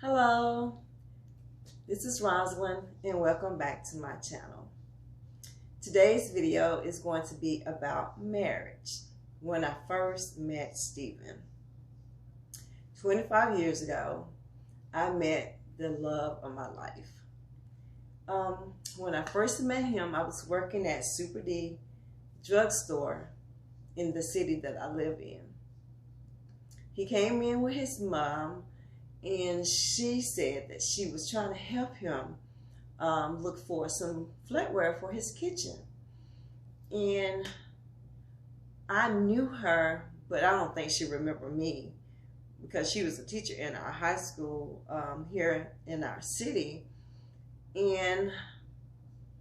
Hello, this is Rosalind and welcome back to my channel. Today's video is going to be about marriage. When I first met Stephen, 25 years ago, I met the love of my life. When I first met him, I was working at Super D drugstore in the city that I live in. He came in with his mom, and she said that she was trying to help him look for some flatware for his kitchen. And I knew her, but I don't think she remembered me because she was a teacher in our high school here in our city. And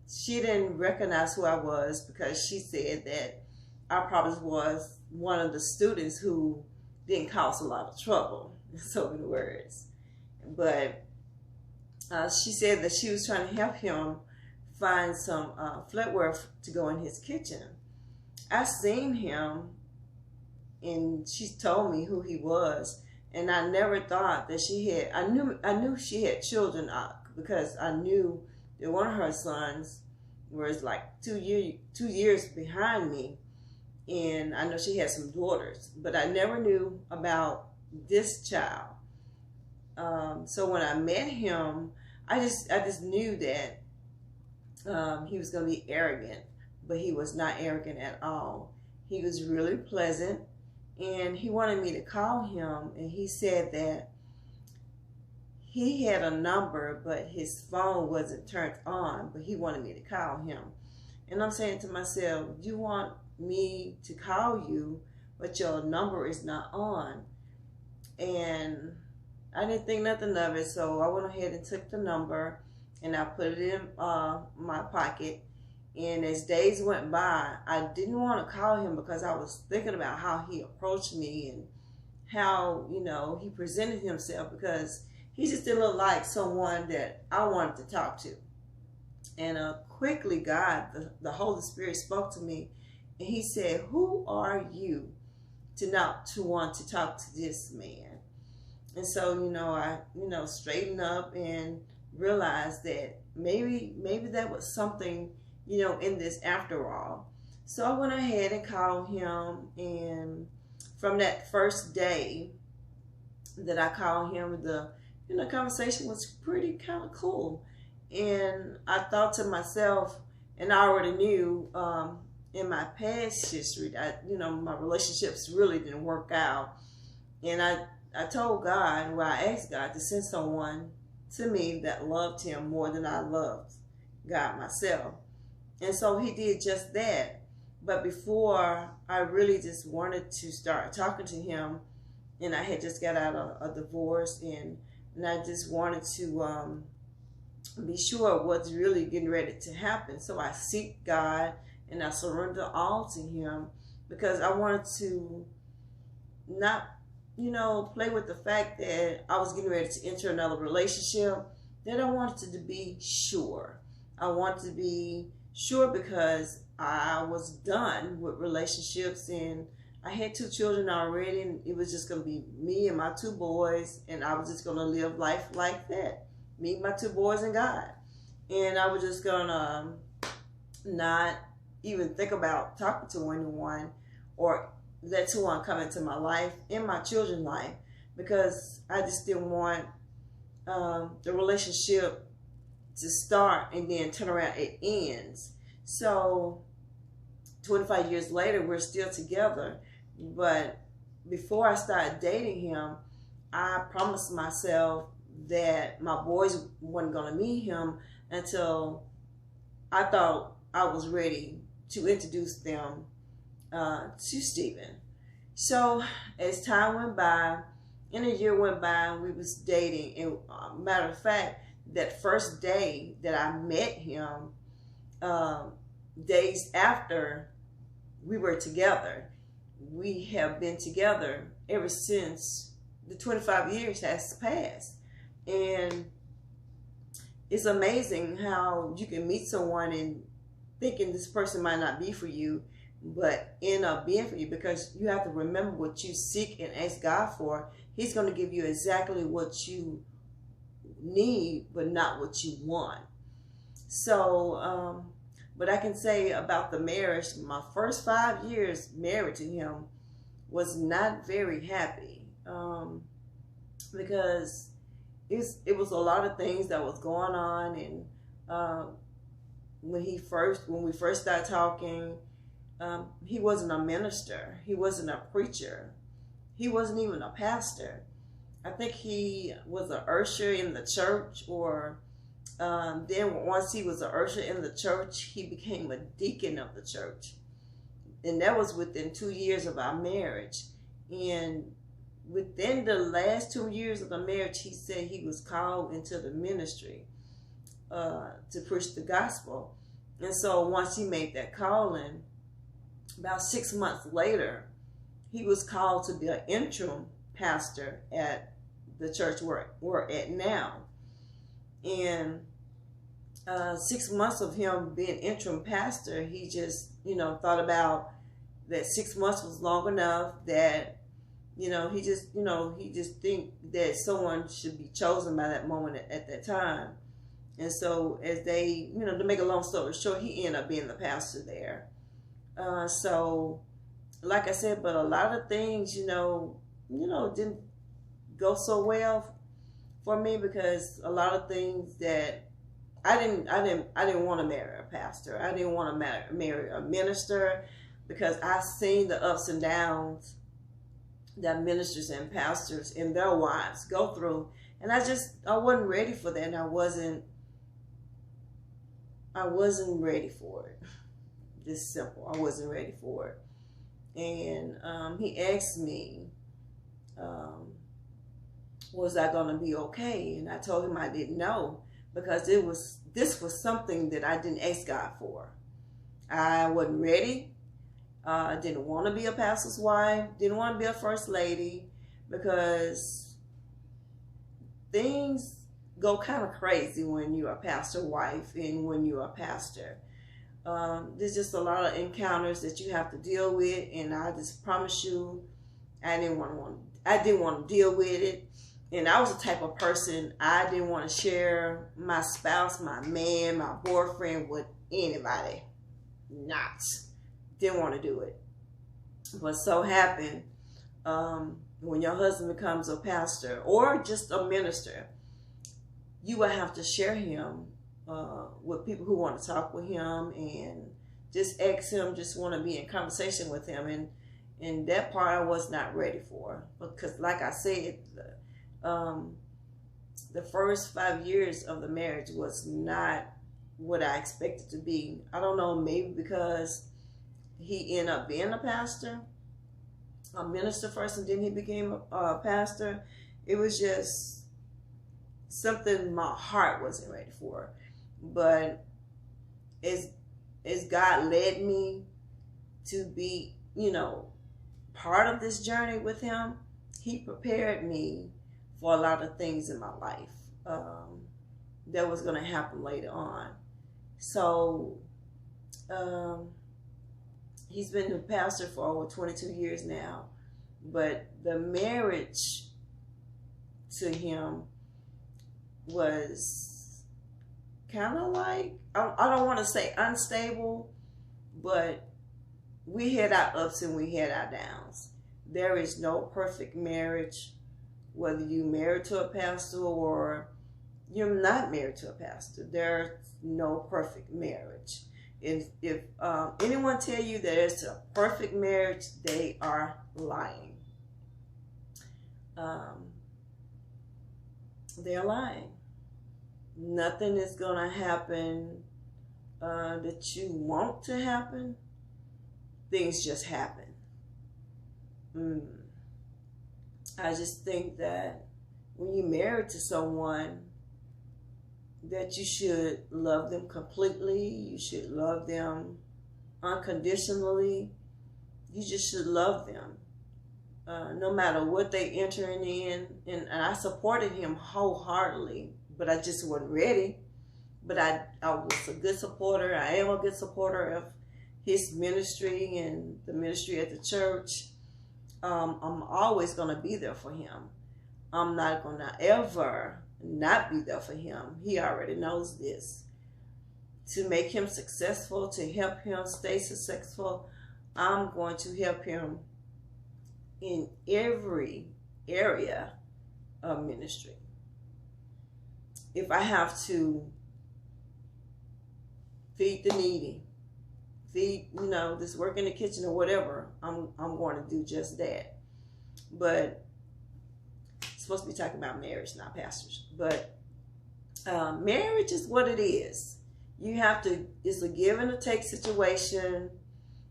she didn't recognize who I was because she said that I probably was one of the students who didn't cause a lot of trouble, in so many words. But she said that she was trying to help him find some flatware to go in his kitchen. I seen him, and she told me who he was, and I never thought that she had. I knew she had children because I knew that one of her sons was like 2 years behind me. And I know she had some daughters, but I never knew about this child. So when I met him, I just knew that he was going to be arrogant, but he was not arrogant at all. He was really pleasant, and he wanted me to call him, and he said that he had a number, but his phone wasn't turned on, but he wanted me to call him. And I'm saying to myself, you want me to call you, but your number is not on? And I didn't think nothing of it, so I went ahead and took the number and I put it in my pocket. And as days went by, I didn't want to call him because I was thinking about how he approached me and how, he presented himself, because he just didn't look like someone that I wanted to talk to. And quickly, God, the Holy Spirit spoke to me, and he said, who are you to not to want to talk to this man? And so, I, straightened up and realized that maybe that was something, in this after all. So I went ahead and called him, and from that first day that I called him, the conversation was pretty kind of cool. And I thought to myself, and I already knew in my past history that, my relationships really didn't work out. And I told God, I asked God to send someone to me that loved him more than I loved God myself. And so he did just that. But before I really just wanted to start talking to him, and I had just got out of a divorce, and I just wanted to be sure what's really getting ready to happen. So I seek God and I surrender all to him, because I wanted to not, play with the fact that I was getting ready to enter another relationship. That I wanted to be sure. I wanted to be sure because I was done with relationships, and I had 2 children already, and it was just going to be me and my 2 boys, and I was just going to live life like that. Me, my 2 boys, and God. And I was just gonna not even think about talking to anyone or let someone come into my life, in my children's life, because I just didn't want the relationship to start and then turn around, it ends. So 25 years later, we're still together. But before I started dating him, I promised myself that my boys weren't going to meet him until I thought I was ready to introduce them to Stephen. So as time went by, and a year went by, and we was dating. And matter of fact, that first day that I met him, days after we were together, we have been together ever since the 25 years has passed. And it's amazing how you can meet someone and thinking this person might not be for you, but end up being for you, because you have to remember what you seek and ask God for. He's going to give you exactly what you need, but not what you want. So, but I can say about the marriage, my first 5 years married to him was not very happy, because it was a lot of things that was going on. And when we first started talking, he wasn't a minister, he wasn't a preacher, he wasn't even a pastor. I think he was an usher in the church, or then once he was an usher in the church, he became a deacon of the church. And that was within 2 years of our marriage. And within the last 2 years of the marriage, he said he was called into the ministry to preach the gospel. And so once he made that calling, about 6 months later, he was called to be an interim pastor at the church where we're at now. And 6 months of him being interim pastor, he just, thought about that 6 months was long enough, that, he just think that someone should be chosen by that moment at that time. And so as they, to make a long story short, he ended up being the pastor there. So like I said, but a lot of things, didn't go so well for me, because a lot of things that I didn't want to marry a pastor. I didn't want to marry a minister, because I seen the ups and downs that ministers and pastors and their wives go through. And I wasn't ready for that. And I wasn't ready for it. Just simple. I wasn't ready for it. And he asked me, was I going to be okay? And I told him I didn't know, because this was something that I didn't ask God for. I wasn't ready. I didn't want to be a pastor's wife. Didn't want to be a first lady, because things go kind of crazy when you're a pastor wife and when you're a pastor. There's just a lot of encounters that you have to deal with, and I just promise you, I didn't want to deal with it. And I was the type of person, I didn't want to share my spouse, my man, my boyfriend with anybody. Didn't want to do it. But so happened, when your husband becomes a pastor or just a minister, you will have to share him with people who want to talk with him, and just ask him, just want to be in conversation with him. And that part I was not ready for, because like I said, the first 5 years of the marriage was not what I expected to be. I don't know, maybe because he ended up being a pastor, a minister first, and then he became a pastor. It was just something my heart wasn't ready for. But as God led me to be, part of this journey with him, he prepared me for a lot of things in my life that was going to happen later on. So he's been a pastor for over 22 years now, but the marriage to him was kind of like, I don't want to say unstable, but we had our ups and we had our downs. There is no perfect marriage, whether you're married to a pastor or you're not married to a pastor. There's no perfect marriage. If anyone tell you that it's a perfect marriage, they are lying. They're lying. Nothing is going to happen that you want to happen. Things just happen. I just think that when you're married to someone, that you should love them completely. You should love them unconditionally. You just should love them. No matter what they entering in. And I supported him wholeheartedly, but I just wasn't ready. But I was a good supporter. I am a good supporter of his ministry and the ministry at the church. I'm always going to be there for him. I'm not going to ever not be there for him. He already knows this. To make him successful, to help him stay successful, I'm going to help him in every area of ministry. If I have to feed the needy, feed, just work in the kitchen or whatever, I'm going to do just that. But it's supposed to be talking about marriage, not pastors. But marriage is what it is. You have to, it's a give and a take situation.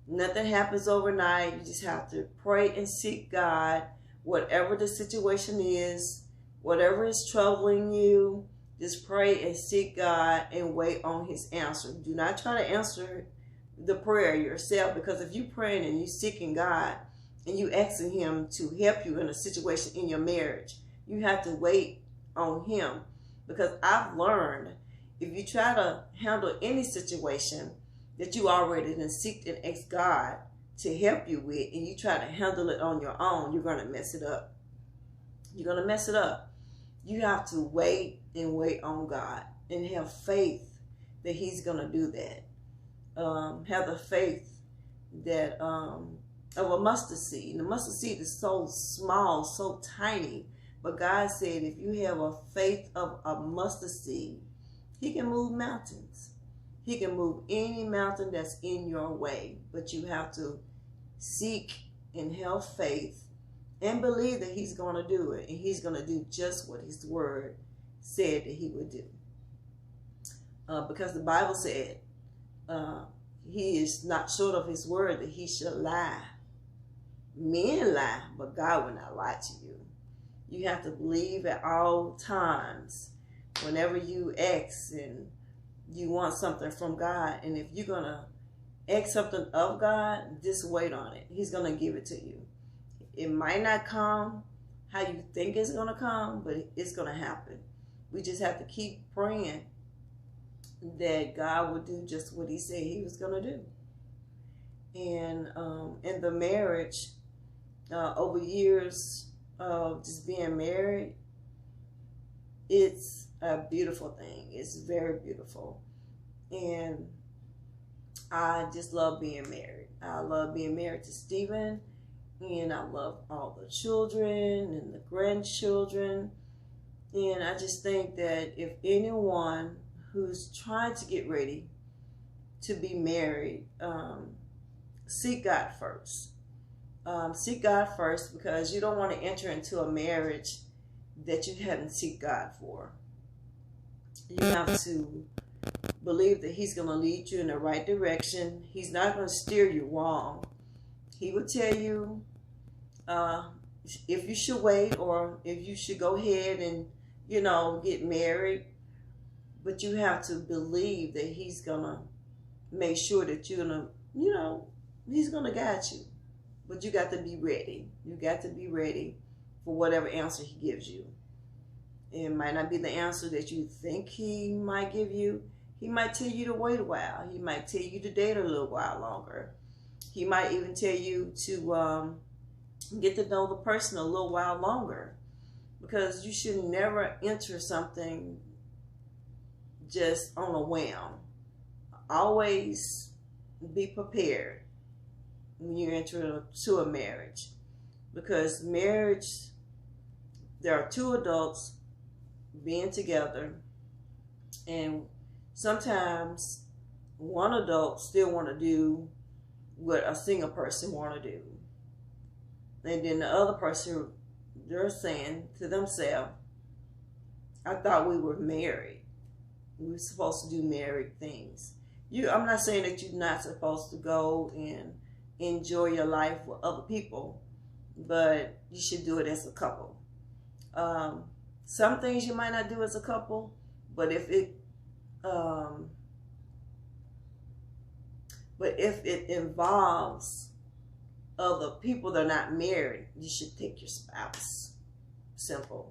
Nothing happens overnight. You just have to pray and seek God, whatever the situation is, whatever is troubling you, just pray and seek God and wait on his answer. Do not try to answer the prayer yourself, because if you're praying and you're seeking God and you asking him to help you in a situation in your marriage, you have to wait on him. Because I've learned, if you try to handle any situation that you already done seeked and asked God to help you with, and you try to handle it on your own, you're going to mess it up. You're going to mess it up. You have to wait and wait on God and have faith that he's going to do that. Have the faith that of a mustard seed. And the mustard seed is so small, so tiny. But God said if you have a faith of a mustard seed, he can move mountains. He can move any mountain that's in your way. But you have to seek and have faith and believe that he's going to do it. And he's going to do just what his word said that he would do. Because the Bible said he is not short of his word that he shall lie. Men lie, but God will not lie to you. You have to believe at all times. Whenever you ask and you want something from God, and if you're going to ask something of God, just wait on it. He's going to give it to you. It might not come how you think it's going to come, but it's going to happen. We just have to keep praying that God would do just what he said he was going to do. And in the marriage, over years of just being married, it's a beautiful thing. It's very beautiful. And I just love being married. I love being married to Stephen. And I love all the children and the grandchildren. And I just think that if anyone who's trying to get ready to be married, seek God first. Seek God first, because you don't want to enter into a marriage that you haven't seek God for. You have to believe that he's going to lead you in the right direction. He's not going to steer you wrong. He will tell you if you should wait or if you should go ahead and, get married. But you have to believe that he's going to make sure that you're going to, he's going to guide you. But you got to be ready. You got to be ready for whatever answer he gives you. It might not be the answer that you think he might give you. He might tell you to wait a while. He might tell you to date a little while longer. He might even tell you to get to know the person a little while longer. Because you should never enter something just on a whim. Always be prepared when you enter to a marriage. Because marriage, there are two adults being together, and sometimes one adult still want to do what a single person want to do, and then the other person, they're saying to themselves, I thought we were married. We were supposed to do married things. I'm not saying that you're not supposed to go and enjoy your life with other people, but you should do it as a couple. Some things you might not do as a couple, but if it involves other people that are not married, you should take your spouse. Simple.